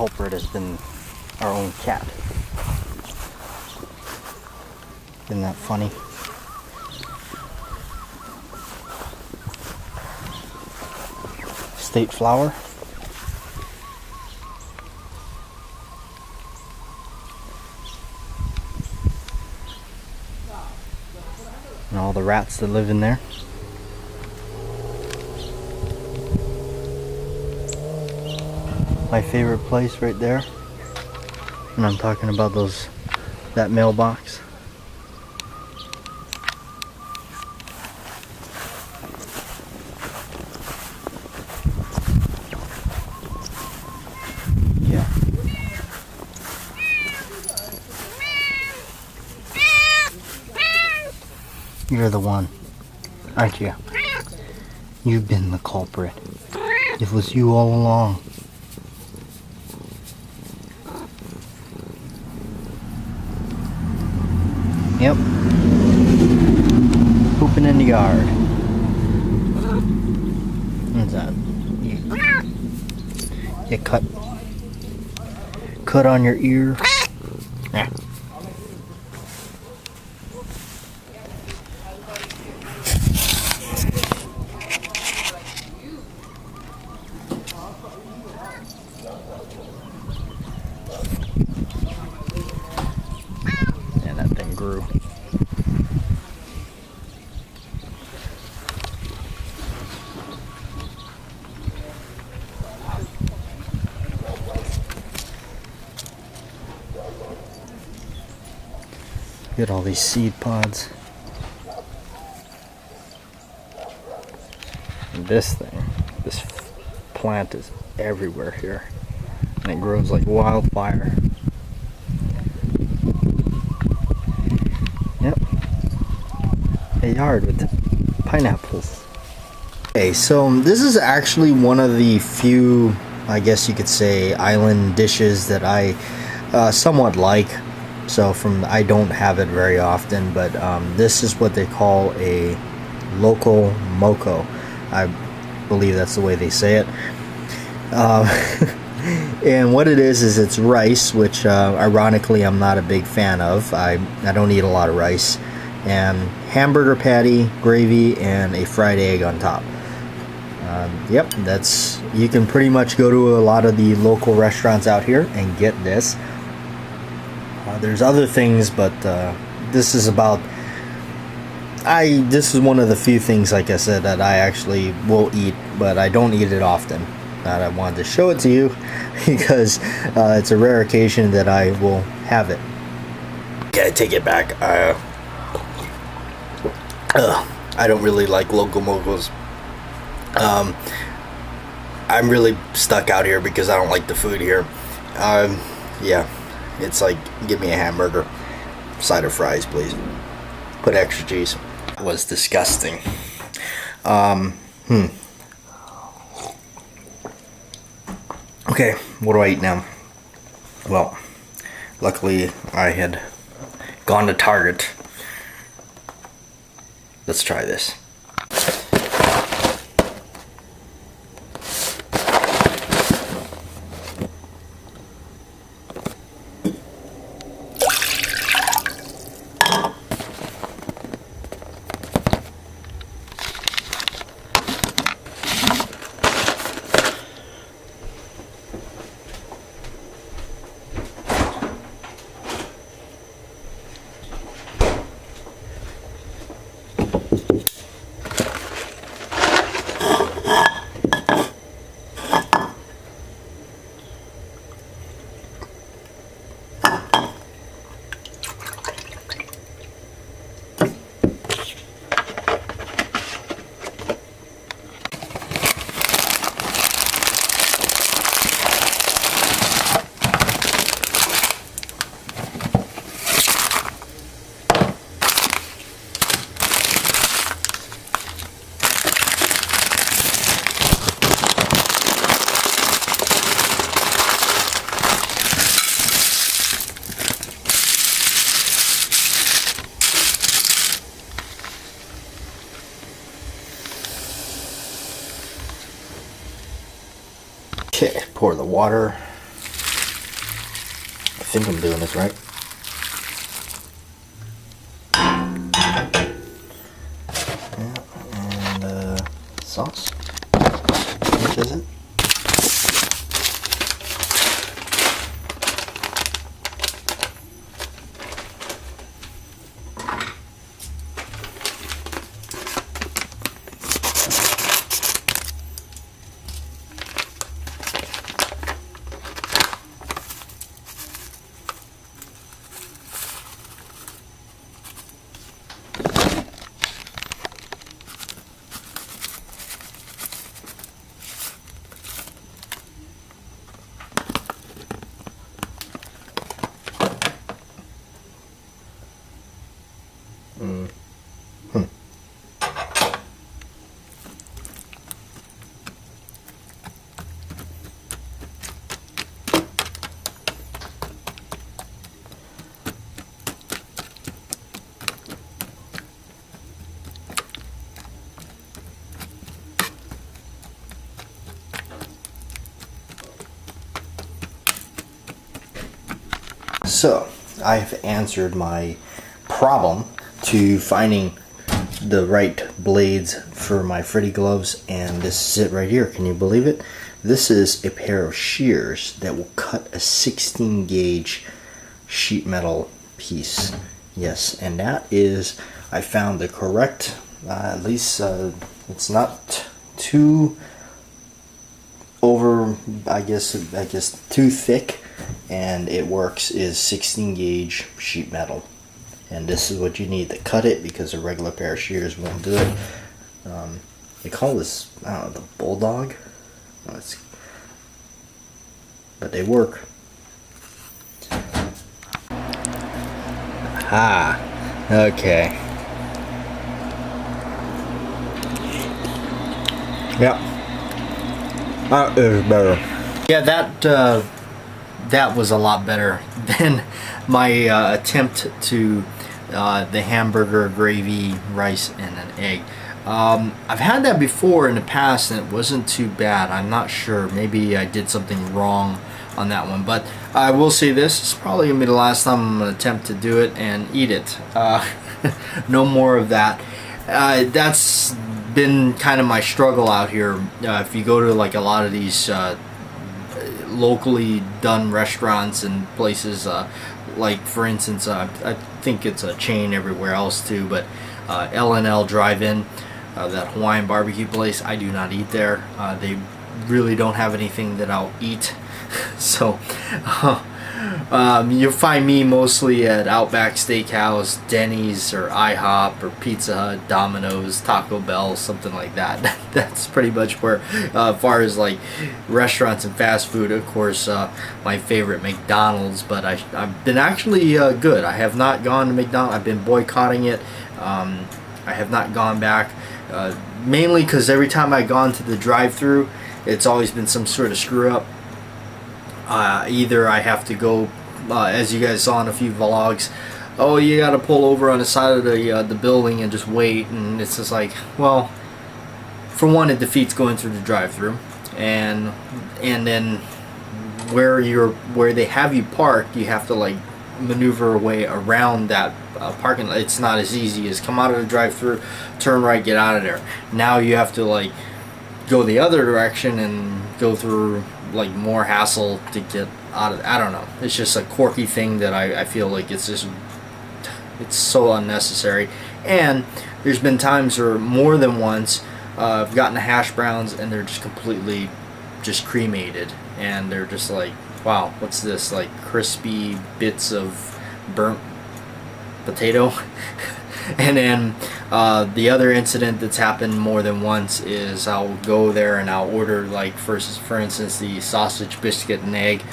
culprit has been our own cat. Isn't that funny? State flower. And all the rats that live in there. My favorite place right there. And I'm talking about that mailbox. Yeah. You're the one, aren't you? You've been the culprit. It was you all along. Yep. Pooping in the yard. What's that? You cut on your ear. Yeah. Yeah, that thing grew. Get all these seed pods. And this plant is everywhere here. And it grows like wildfire. Yep. A yard with pineapples. Okay, so this is actually one of the few, I guess you could say, island dishes that I somewhat like. So I don't have it very often, but this is what they call a local moco. I believe that's the way they say it. And what it is it's rice, which ironically I'm not a big fan of. I don't eat a lot of rice. And hamburger patty, gravy, and a fried egg on top. Yep, you can pretty much go to a lot of the local restaurants out here and get this. There's other things, but this is one of the few things, like I said, that I actually will eat, but I don't eat it often. I wanted to show it to you because it's a rare occasion that I will have it. Okay, I take it back. I don't really like local mocos. I'm really stuck out here because I don't like the food here. Yeah. It's like, give me a hamburger, side of fries, please. Put extra cheese. It was disgusting. Okay, what do I eat now? Well, luckily I had gone to Target. Let's try this. Okay, pour the water. think I'm doing this right. Yeah, and sauce. Which is it? So, I've answered my problem to finding the right blades for my Freddy gloves, and this is it right here. Can you believe it? This is a pair of shears that will cut a 16 gauge sheet metal piece. Yes, and that is, I found the correct, at least it's not too over, I guess too thick, and it works, is 16 gauge sheet metal. And this is what you need to cut it, because a regular pair of shears won't do it. They call this, I don't know, the Bulldog? No, but they work. Ah, okay. Yeah, that is better. Yeah, that was a lot better than my attempt to the hamburger, gravy, rice, and an egg. I've had that before in the past, and it wasn't too bad. I'm not sure. Maybe I did something wrong on that one, but I will say this is probably gonna be the last time I'm gonna attempt to do it and eat it. No more of that. That's been kind of my struggle out here. If you go to like a lot of these locally done restaurants and places, like for instance, I think it's a chain everywhere else too, but L&L Drive-In, that Hawaiian barbecue place, I do not eat there. They really don't have anything that I'll eat. So you'll find me mostly at Outback Steakhouse, Denny's, or IHOP, or Pizza Hut, Domino's, Taco Bell, something like that. That's pretty much where, as far as like restaurants and fast food, of course, my favorite McDonald's, but I've been actually good. I have not gone to McDonald's. I've been boycotting it. I have not gone back, mainly because every time I've gone to the drive-thru, it's always been some sort of screw-up. Either I have to go, as you guys saw in a few vlogs, oh, you gotta pull over on the side of the building and just wait, and it's just like, well, for one, it defeats going through the drive-thru, and then where they have you parked, you have to like maneuver a way around that parking lot. It's not as easy as come out of the drive-thru, turn right, get out of there. Now you have to like go the other direction and go through like more hassle to get out of. I don't know, it's just a quirky thing that I feel like it's so unnecessary. And there's been times, or more than once, I've gotten the hash browns and they're just completely just cremated, and they're just like, wow, what's this, like crispy bits of burnt potato? And then the other incident that's happened more than once is I'll go there and I'll order, like for instance, the sausage, biscuit, and egg.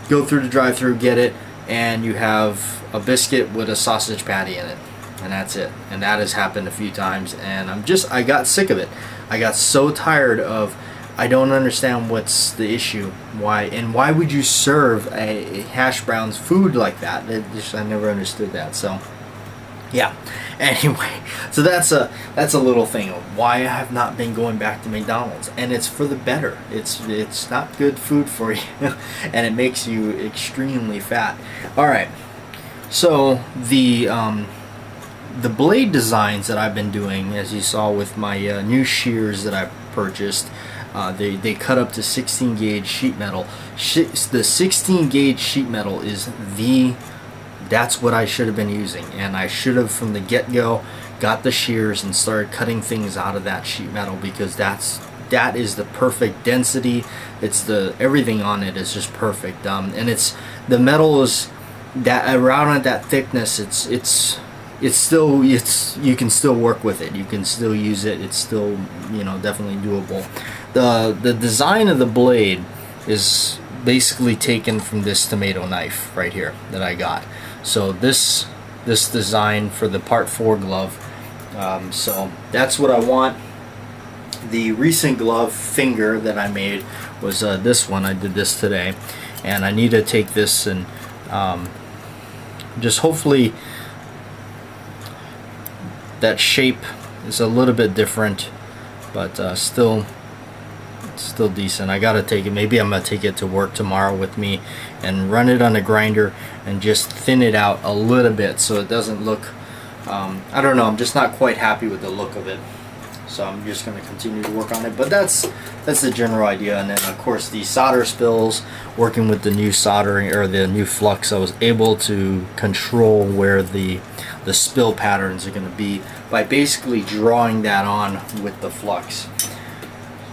Go through the drive-thru, get it, and you have a biscuit with a sausage patty in it, and that's it. And that has happened a few times, and I got sick of it. I got so tired of, I don't understand what's the issue. Why would you serve a hash browns food like that? I never understood that. So Yeah. Anyway, so that's a little thing of why I have not been going back to McDonald's, and it's for the better. It's not good food for you, and it makes you extremely fat. All right. So the blade designs that I've been doing, as you saw with my new shears that I purchased, they cut up to 16 gauge sheet metal. The 16 gauge sheet metal is that's what I should have been using, and I should have from the get-go got the shears and started cutting things out of that sheet metal, because that is the perfect density. It's everything on it is just perfect, and it's the metal is that around at that thickness. It's still you can still work with it. You can still use it. It's still definitely doable. The design of the blade is basically taken from this tomato knife right here that I got. So this design for the part 4 glove. So that's what I want. The recent glove finger that I made was this one. I did this today, and I need to take this and just hopefully that shape is a little bit different, but still decent. I gotta take it. Maybe I'm gonna take it to work tomorrow with me and run it on a grinder and just thin it out a little bit so it doesn't look I don't know, I'm just not quite happy with the look of it, so I'm just going to continue to work on it. But that's the general idea. And then of course the solder spills, working with the new soldering or the new flux, I was able to control where the spill patterns are going to be by basically drawing that on with the flux.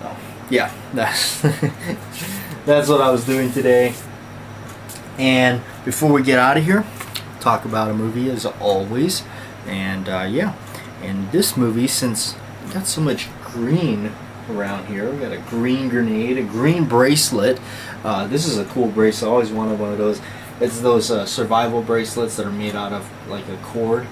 So yeah, that's that's what I was doing today. And before we get out of here, talk about a movie as always. And yeah, in this movie, since we got so much green around here, we got a green grenade, a green bracelet. This is a cool bracelet. I always wanted one of those. It's those survival bracelets that are made out of like a cord,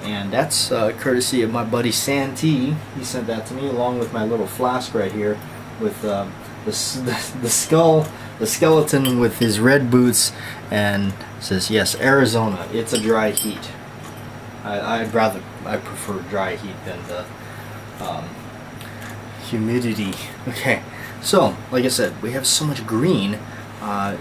and that's courtesy of my buddy Santee. He sent that to me along with my little flask right here with the skeleton with his red boots, and says yes, Arizona. It's a dry heat. I prefer dry heat than the humidity. Okay, so like I said, we have so much green. Are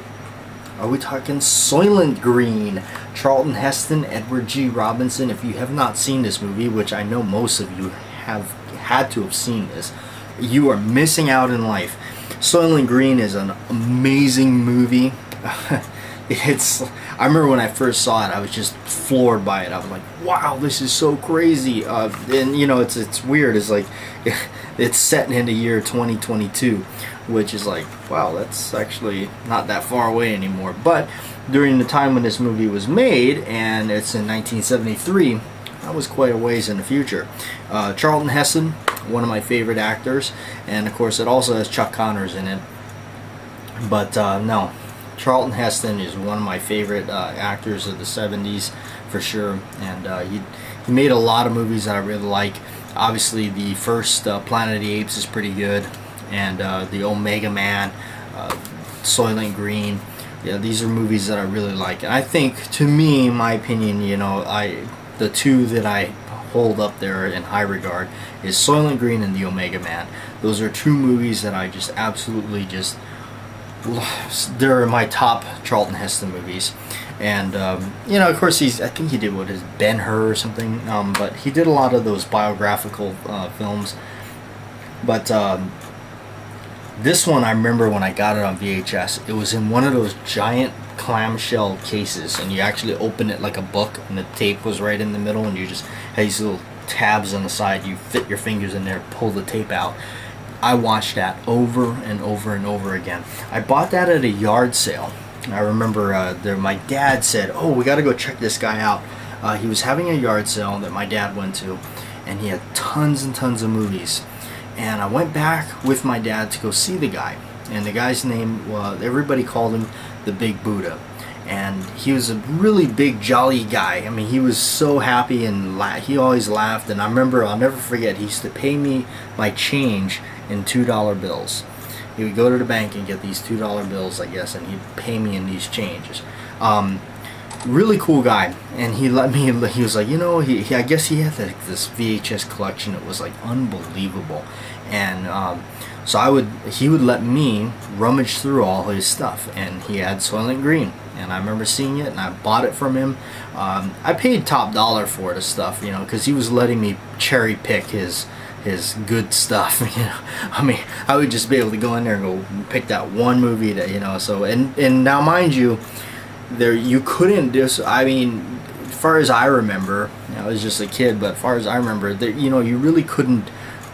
we talking Soylent Green? Charlton Heston, Edward G. Robinson. If you have not seen this movie, which I know most of you have had to have seen this, you are missing out in life. Soylent Green is an amazing movie. I remember when I first saw it, I was just floored by it. I was like, wow, this is so crazy. And you know, it's weird. It's like it's set in the year 2022, which is like, wow, that's actually not that far away anymore. But during the time when this movie was made, and it's in 1973, that was quite a ways in the future. Charlton Heston, one of my favorite actors, and of course it also has Chuck Connors in it. But no, Charlton Heston is one of my favorite actors of the 70s for sure, and he made a lot of movies that I really like. Obviously the first Planet of the Apes is pretty good, and the Omega Man, Soylent Green. Yeah, these are movies that I really like, and I think, to me, in my opinion, you know, the two that I hold up there in high regard is Soylent Green and the Omega Man. Those are two movies that I just absolutely just, they're my top Charlton Heston movies. And you know, of course, I think he did Ben-Hur or something, but he did a lot of those biographical films. But this one, I remember when I got it on VHS, it was in one of those giant clamshell cases, and you actually open it like a book, and the tape was right in the middle, and you just had these little tabs on the side. You fit your fingers in there, pull the tape out. I watched that over and over and over again. I bought that at a yard sale. I remember my dad said, oh, we got to go check this guy out. He was having a yard sale that my dad went to, and he had tons and tons of movies. And I went back with my dad to go see the guy. And the guy's name, everybody called him the Big Buddha. And he was a really big, jolly guy. I mean, he was so happy, and he always laughed. And I remember, I'll never forget, he used to pay me my change in $2 bills. He would go to the bank and get these $2 bills, I guess, and he'd pay me in these changes. really cool guy, and he let me. He was like, you know, I guess he had this VHS collection that was like unbelievable, and so he would let me rummage through all his stuff, and he had Soylent Green, and I remember seeing it, and I bought it from him. I paid top dollar for this stuff, you know, because he was letting me cherry pick his good stuff. You know, I mean, I would just be able to go in there and go pick that one movie that, you know. So and now mind you, there you couldn't just, I mean, as far as I remember, you know, I was just a kid, but as far as I remember, there, you know, you really couldn't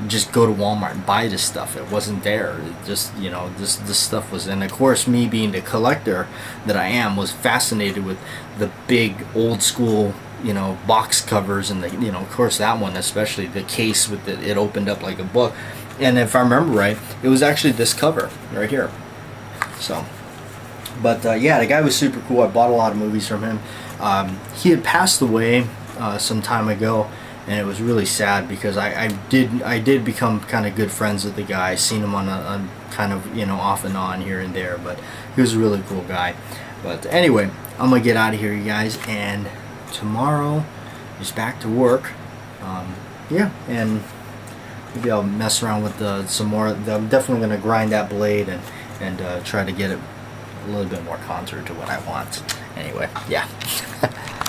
just go to Walmart and buy this stuff. It wasn't there. It just, you know, this stuff was, and of course, me being the collector that I am, was fascinated with the big old school, you know, box covers, and the, you know, of course, that one, especially the case with it opened up like a book. And if I remember right, it was actually this cover right here. So, but yeah, the guy was super cool. I bought a lot of movies from him. He had passed away some time ago, and it was really sad because I did become kind of good friends with the guy. I seen him on a kind of, you know, off and on here and there, but he was a really cool guy. But anyway, I'm gonna get out of here, you guys, and tomorrow is back to work. Yeah, and maybe I'll mess around with some more. I'm definitely gonna grind that blade and try to get it a little bit more contour to what I want. Anyway, yeah.